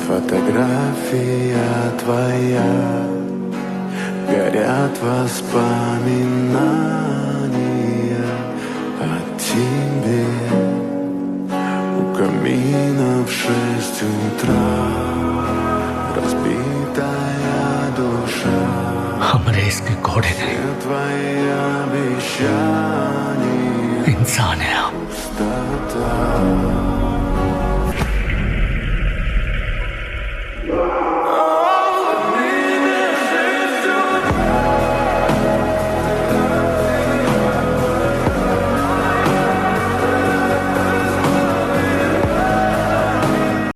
фотография твоя, горят воспоминания о тебе. У камина в 6 утра разбитая душа. हमारे इसके घोड़े नहीं, Все твои обещания इंसान है हम। пустота.